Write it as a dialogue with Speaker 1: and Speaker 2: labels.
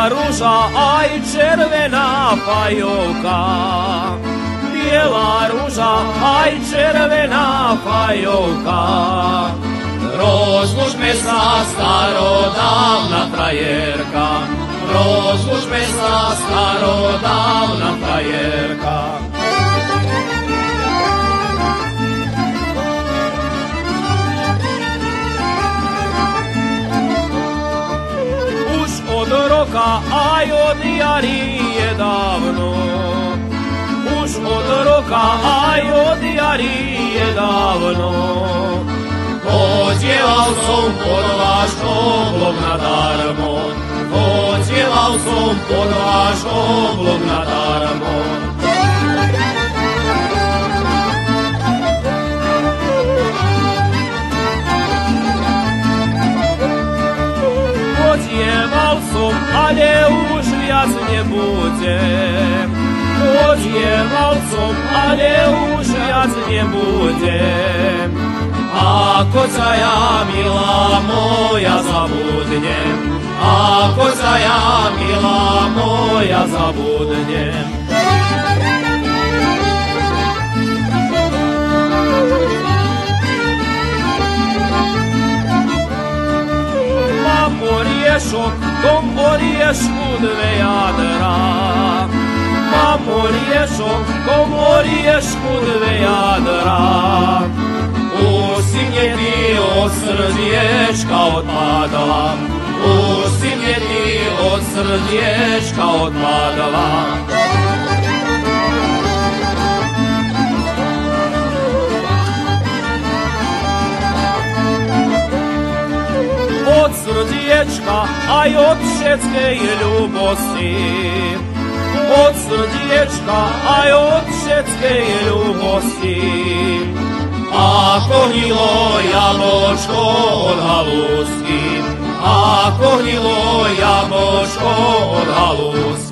Speaker 1: ruža, aj červená fajovka. Biela ruža, aj červená fajovka. Rozlužme sa, starodávna frajerka. Rozlužme sa, starodávna frajerka. Už od roka, aj od jary je dávno. Už od roka, aj od jary je dávno. Odjevał som pod váš oblok nadarmo. Odjevał som pod váš oblok nadarmo. Odjevał som, ale už viac nebudem. Odjevał som, ale už viac nebudem. Ako sa ja, milá moja, zabudnem, ako sa ja, milá moja, zabudnem. Mám oriešok, tom oriešku dve jadra. Mám oriešok, tom oriešku dve jadra. Už si mne ty od srdiečka odpadla, už si mne ty od srdiečka odpadla. Od srdiečka aj od všetkej ľubosti, od srdiečka aj od všetkej ľubosti. Ako hnilo jablčko od halúsky, ako hnilo jablčko od halúsky.